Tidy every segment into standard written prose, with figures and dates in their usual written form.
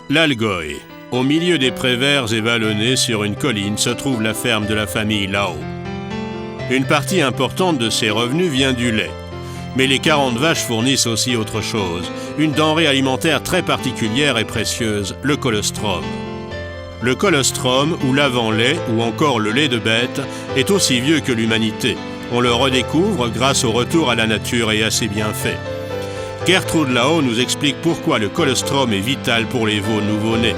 L'Algoï. Au milieu des prés verts et vallonnés sur une colline se trouve la ferme de la famille Lao. Une partie importante de ses revenus vient du lait. Mais les 40 vaches fournissent aussi autre chose, une denrée alimentaire très particulière et précieuse, le colostrum. Le colostrum, ou l'avant-lait, ou encore le lait de bête, est aussi vieux que l'humanité. On le redécouvre grâce au retour à la nature et à ses bienfaits. Gertrude Lao nous explique pourquoi le colostrum est vital pour les veaux nouveau-nés.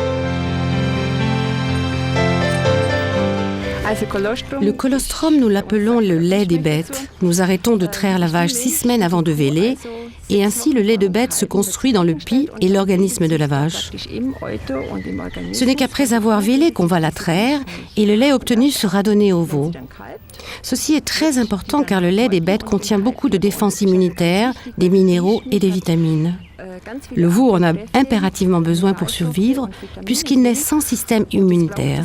Le colostrum, nous l'appelons le lait des bêtes. Nous arrêtons de traire la vache 6 semaines avant de véler, et ainsi le lait de bête se construit dans le pis et l'organisme de la vache. Ce n'est qu'après avoir vélé qu'on va la traire, et le lait obtenu sera donné au veau. Ceci est très important car le lait des bêtes contient beaucoup de défense immunitaire, des minéraux et des vitamines. Le veau en a impérativement besoin pour survivre puisqu'il naît sans système immunitaire.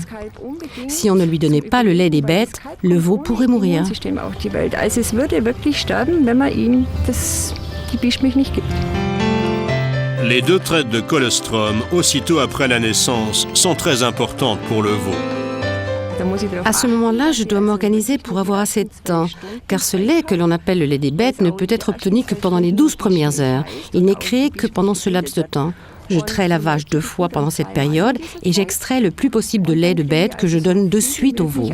Si on ne lui donnait pas le lait des bêtes, le veau pourrait mourir. Les 2 traites de colostrum, aussitôt après la naissance, sont très importantes pour le veau. À ce moment-là, je dois m'organiser pour avoir assez de temps, car ce lait que l'on appelle le lait des bêtes ne peut être obtenu que pendant les 12 premières heures. Il n'est créé que pendant ce laps de temps. Je traite la vache 2 fois pendant cette période et j'extrais le plus possible de lait de bête que je donne de suite au veau.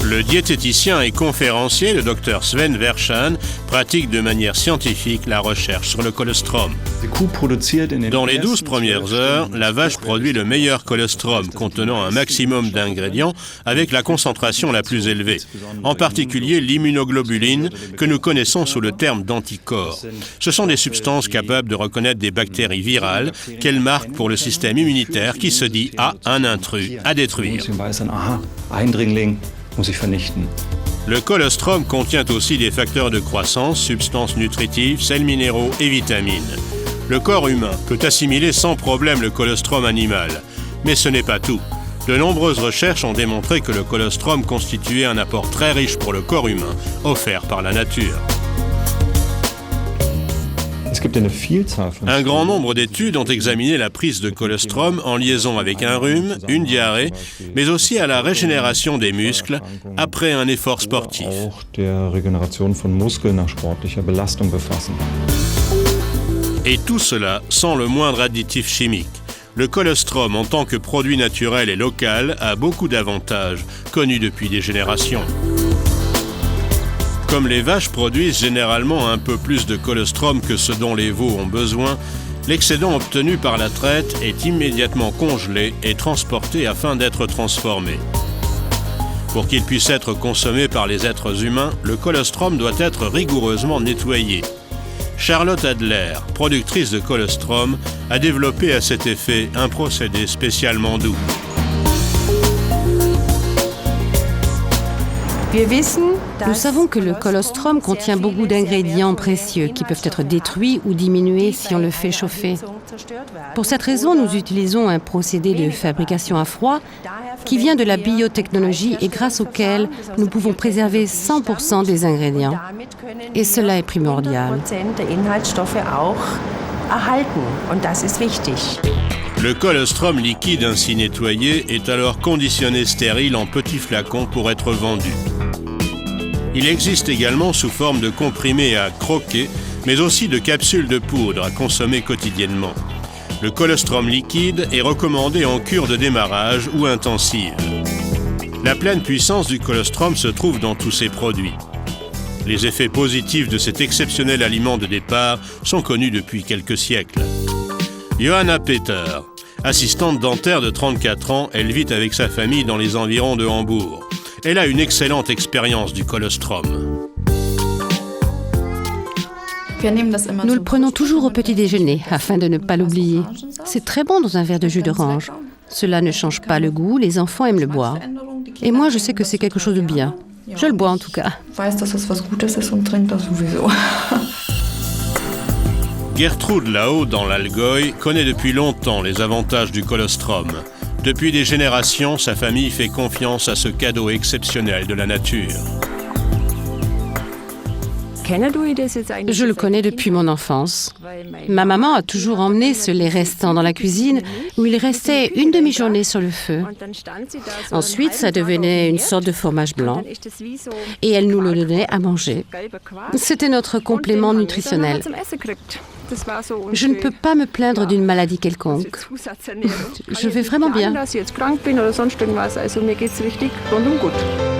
Le diététicien et conférencier, le Dr Sven Verschan, pratique de manière scientifique la recherche sur le colostrum. Dans les 12 premières heures, la vache produit le meilleur colostrum contenant un maximum d'ingrédients avec la concentration la plus élevée, en particulier l'immunoglobuline que nous connaissons sous le terme d'anticorps. Ce sont des substances capables de reconnaître des bactéries virales qu'elles marquent pour le système immunitaire qui se dit « à un intrus à détruire ». Le colostrum contient aussi des facteurs de croissance, substances nutritives, sels minéraux et vitamines. Le corps humain peut assimiler sans problème le colostrum animal. Mais ce n'est pas tout. De nombreuses recherches ont démontré que le colostrum constituait un apport très riche pour le corps humain, offert par la nature. Un grand nombre d'études ont examiné la prise de colostrum en liaison avec un rhume, une diarrhée, mais aussi à la régénération des muscles après un effort sportif. Et tout cela sans le moindre additif chimique. Le colostrum en tant que produit naturel et local a beaucoup d'avantages, connus depuis des générations. Comme les vaches produisent généralement un peu plus de colostrum que ce dont les veaux ont besoin, l'excédent obtenu par la traite est immédiatement congelé et transporté afin d'être transformé. Pour qu'il puisse être consommé par les êtres humains, le colostrum doit être rigoureusement nettoyé. Charlotte Adler, productrice de colostrum, a développé à cet effet un procédé spécialement doux. Nous savons que le colostrum contient beaucoup d'ingrédients précieux qui peuvent être détruits ou diminués si on le fait chauffer. Pour cette raison, nous utilisons un procédé de fabrication à froid qui vient de la biotechnologie et grâce auquel nous pouvons préserver 100% des ingrédients. Et cela est primordial. Le colostrum liquide ainsi nettoyé est alors conditionné stérile en petits flacons pour être vendu. Il existe également sous forme de comprimés à croquer, mais aussi de capsules de poudre à consommer quotidiennement. Le colostrum liquide est recommandé en cure de démarrage ou intensive. La pleine puissance du colostrum se trouve dans tous ces produits. Les effets positifs de cet exceptionnel aliment de départ sont connus depuis quelques siècles. Johanna Peter, assistante dentaire de 34 ans, elle vit avec sa famille dans les environs de Hambourg. Elle a une excellente expérience du colostrum. Nous le prenons toujours au petit déjeuner afin de ne pas l'oublier. C'est très bon dans un verre de jus d'orange. Cela ne change pas le goût, les enfants aiment le boire. Et moi, je sais que c'est quelque chose de bien. Je le bois en tout cas. Gertrude Lao, dans l'Algoï, connaît depuis longtemps les avantages du colostrum. Depuis des générations, sa famille fait confiance à ce cadeau exceptionnel de la nature. Je le connais depuis mon enfance. Ma maman a toujours emmené ce lait restant dans la cuisine où il restait une demi-journée sur le feu. Ensuite, ça devenait une sorte de fromage blanc et elle nous le donnait à manger. C'était notre complément nutritionnel. Je ne peux pas me plaindre d'une maladie quelconque. Je vais vraiment bien. Mir geht's richtig rundum gut.